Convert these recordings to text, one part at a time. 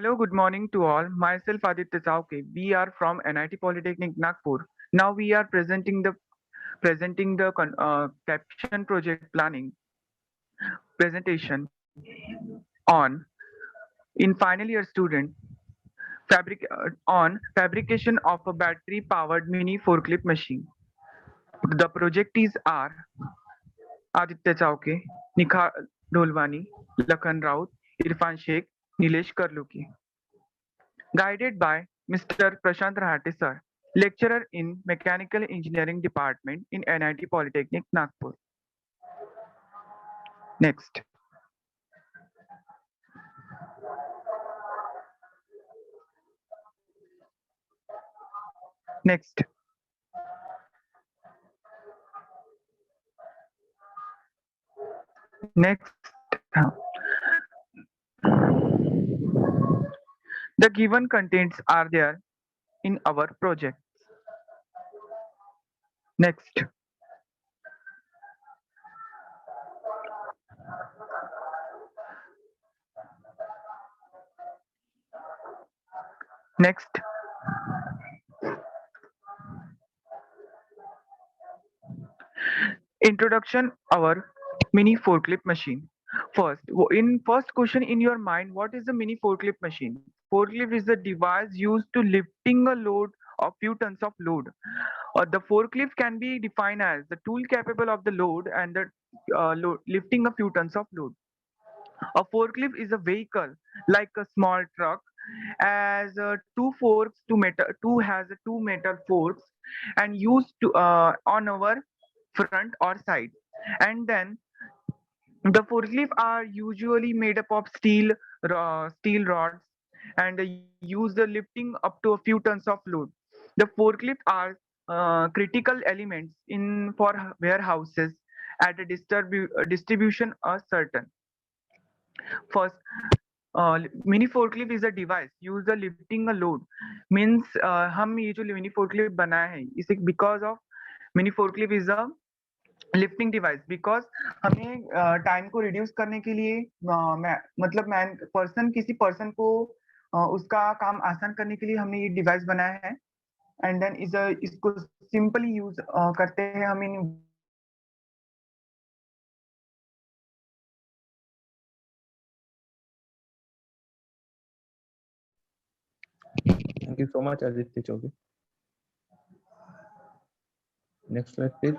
Hello, good morning to all. Myself Aditya Chauke. We are from NIT Polytechnic Nagpur. Now we are presenting the caption project planning presentation on in final year student on fabrication of a battery powered mini forklift machine. The project is R. Aditya Chauke, Nikha Dolwani, Lakhan Raut, Irfan Sheikh, Nilesh Karluki. Guided by Mr. Prashant Rahate sir, lecturer in Mechanical Engineering Department in NIT Polytechnic Nagpur. Next. Next. Next. The given contents are there in our project. Next. Next. Introduction our mini forklift machine. First, in first question in your mind, what is a mini forklift machine? Forklift is a device used to lifting a load of few tons of load. The forklift can be defined as the tool capable of the load and the lifting a few tons of load. A forklift is a vehicle like a small truck as two forks to metal two has two metal forks and used to on our front or side, and then the forklifts are usually made up of steel rods and use the lifting up to a few tons of load. The forklifts are critical elements in for warehouses at a distribution are certain. First, mini forklift is a device use the lifting a load means हम ये जो mini forklift बनाए हैं इसे because of mini forklift is a lifting device because हमें time को reduce करने के लिए मतलब मैन पर्सन किसी पर्सन को उसका काम आसान करने के लिए हमने ये डिवाइस बनाया है एंड देन इज इसको सिंपली यूज करते हैं हम इन Thank you so much, Aditya Chogi. Next slide, please.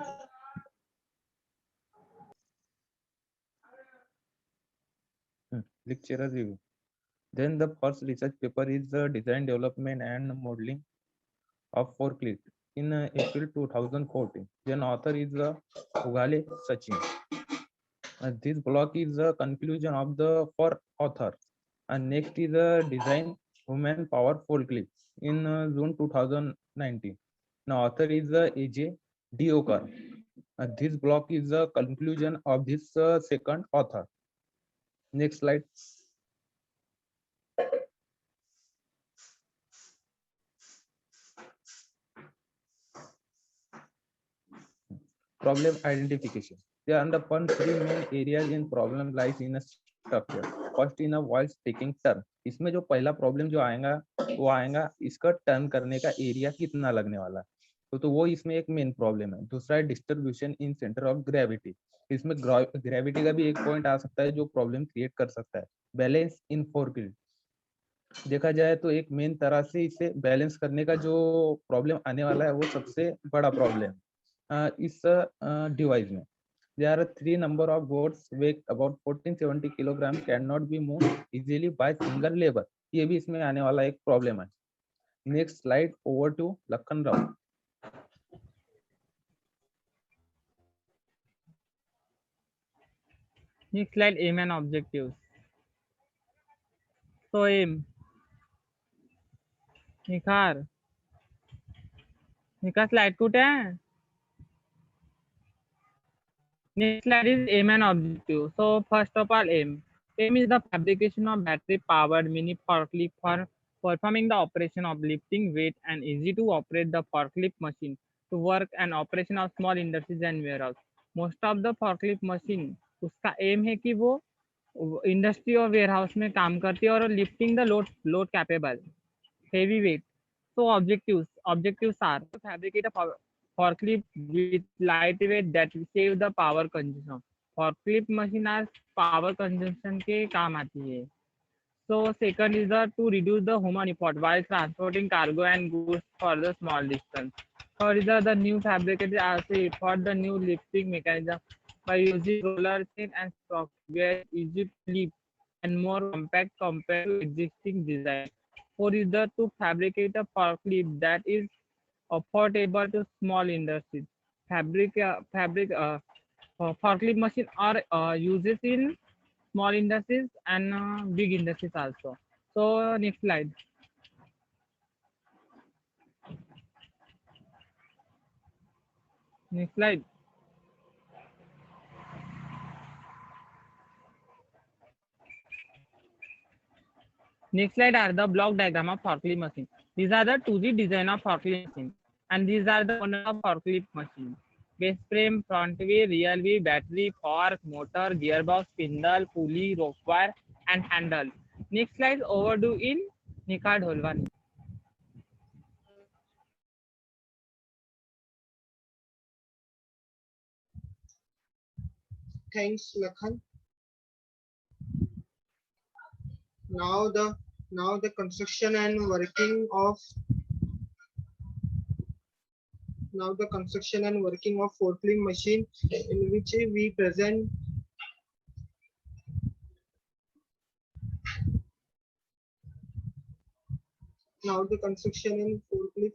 Lecturer review. Then the first research paper is the design, development, and modeling of forklift in April 2014. Then author is Ugale Sachin. This block is the conclusion of the for author. And next is the design women power forklift in June 2019. Now author is AJ Diokar. This block is the conclusion of this second author. Next slide. Problem identification. There are upon three main areas in problem lies in a structure. First in a voice taking turn. इसमें जो पहला problem जो आएगा वो आएगा इसका turn करने का एरिया कितना लगने वाला है, तो वो इसमें एक मेन प्रॉब्लम है. दूसरा है distribution in centre of gravity. इसमें ग्रेविटी का भी एक पॉइंट आ सकता है जो प्रॉब्लम क्रिएट कर सकता है. बैलेंस इन फोर्कलिफ्ट देखा जाए तो एक मेन तरह से इसे बैलेंस करने का जो प्रॉब्लम आने वाला है वो सबसे बड़ा प्रॉब्लम इस डिवाइस में. There are three number of boats weigh about 1470 kilogram cannot be moved easily by single labor. ये भी इसमें आने वाला एक प्रॉब्लम है. Next slide over to Lakhan Rao. Next slide, aim and objectives. So aim. निखार slide कुछ है. Next slide is aim and objective. So first of all, aim. Aim is the fabrication of battery-powered mini forklift for performing the operation of lifting weight and easy to operate the forklift machine to work and operation of small industries and warehouse. Most of the forklift machine उसका aim है कि वो industry और warehouse में काम करती है और lifting the load capable heavy weight. So objectives are to fabricate a forklift with lightweight that save the power consumption. Forklift machine as power consumption के काम आती है. So second is to reduce the human effort while transporting cargo and goods for the small distance. Third is the new fabricated also for the new lifting mechanism by using roller chain and sprocket where easy to lift and more compact compared to existing design. Fourth is to fabricate a forklift that is affordable to small industries. Forklift machine are uses in small industries and big industries also. So next slide. Next slide. Next slide are the block diagram of forklift machine. These are the 2D design of forklift machine, and these are the components of forklift machine. Base frame, front wheel, rear wheel, battery, fork, motor, gearbox, spindle, pulley, rope wire, and handle. Next slide overdue in Nikad Holwani. Thanks, Lakhan. Now the construction and working of forklift machine, in which we present now the construction and forklift.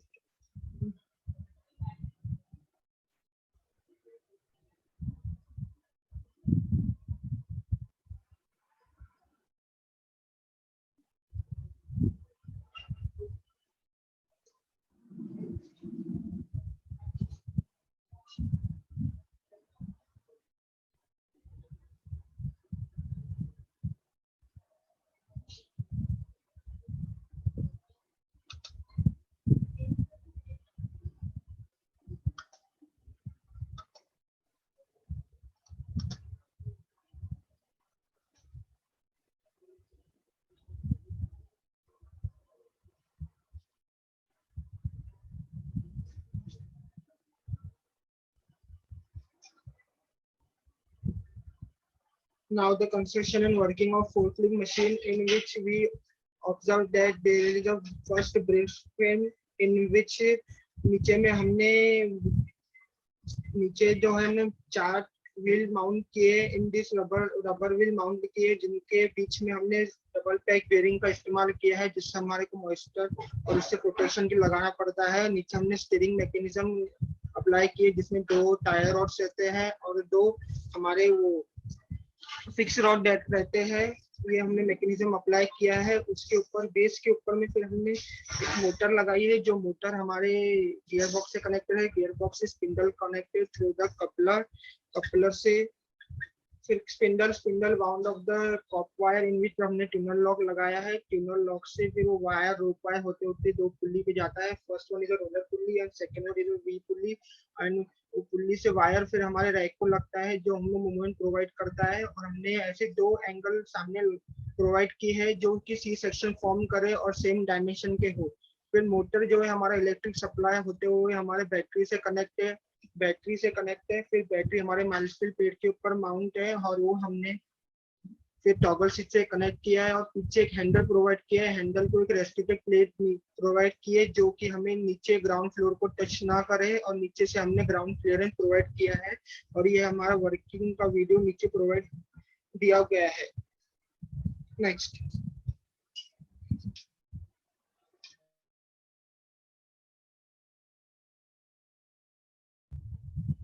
Now the construction and working of forklift machine, in which we observe that there is a first brace frame in which नीचे में हमने नीचे जो है हमने 4 wheel mount किए in this rubber wheel mount किए, जिनके बीच में हमने डबल पैक बेरिंग का इस्तेमाल किया है, जिससे हमारे को मॉइस्चर और उससे प्रोटेक्शन की लगाना पड़ता है। नीचे हमने स्टीयरिंग मैकेनिज्म अप्लाई किए, जिसमें 2 टायर रॉड्स रहते हैं और 2 हमारे वो फिक्स रॉड रहते हैं। ये हमने मैकेनिज्म अप्लाई किया है। उसके ऊपर बेस के ऊपर में फिर हमने एक मोटर लगाई है, जो मोटर हमारे गियर बॉक्स से कनेक्टेड है। गियर बॉक्स से spindle connected through the coupler से फिर spindle bound of the cop wire in which हमने ट्यूनर लॉक लगाया है। ट्यूनर लॉक से फिर वो वायर रोप वायर होते होते 2 पुल्ली पे जाता है। First one is a roller pulley and second one is a V pulley, and वो पुल्ली से वायर फिर हमारे रैक को लगता है, जो हमको मूवमेंट प्रोवाइड करता है। और हमने ऐसे 2 एंगल सामने प्रोवाइड की है जो कि सी सेक्शन फॉर्म करे और सेम डायमेंशन के हो। फिर मोटर जो है हमारा इलेक्ट्रिक सप्लाई होते हुए हमारे बैटरी से कनेक्ट है। फिर बैटरी हमारे माइलस्टोन प्लेट के ऊपर माउंट है और वो हमने फिर टॉगल स्विच से कनेक्ट किया है। और पीछे एक हैंडल प्रोवाइड किया है। हैंडल को एक रेस्ट्रिक्टेड प्लेट प्रोवाइड की है, जो कि हमें नीचे ग्राउंड फ्लोर को टच ना करे, और नीचे से हमने ग्राउंड क्लियरेंस प्रोवाइड किया है। और ये हमारा वर्किंग का वीडियो नीचे प्रोवाइड दिया गया है। नेक्स्ट,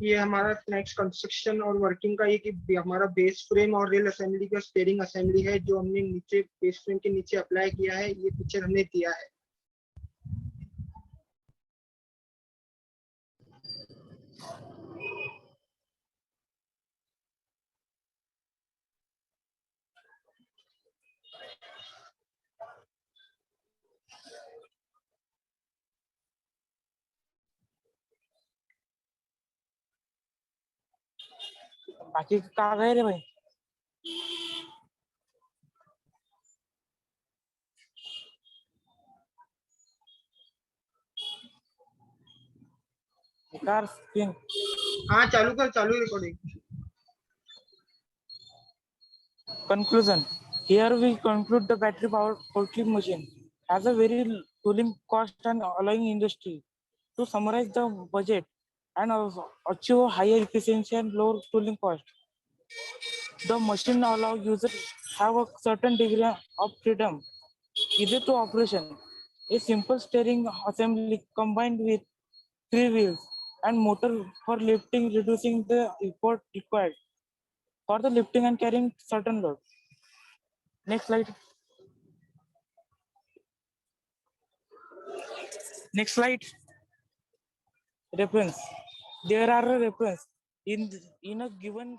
ये हमारा नेक्स्ट कंस्ट्रक्शन और वर्किंग का ये कि हमारा बेस फ्रेम और रेल असेंबली का स्टीयरिंग असेंबली है, जो हमने नीचे बेस फ्रेम के नीचे अप्लाई किया है। ये पिक्चर हमने दिया है। बाकी कहाँ गए रे भाई? car spin. हाँ चालू कर, चालू recording. Conclusion. Here we conclude the battery powered forklift machine has a very tooling cost and allowing industry to summarize the budget and also achieve higher efficiency and lower tooling cost. The machine allows users have a certain degree of freedom, easy to operation, a simple steering assembly combined with 3 wheels and motor for lifting, reducing the effort required for the lifting and carrying certain load. Next slide. Next slide. Reference. There are a reference in a given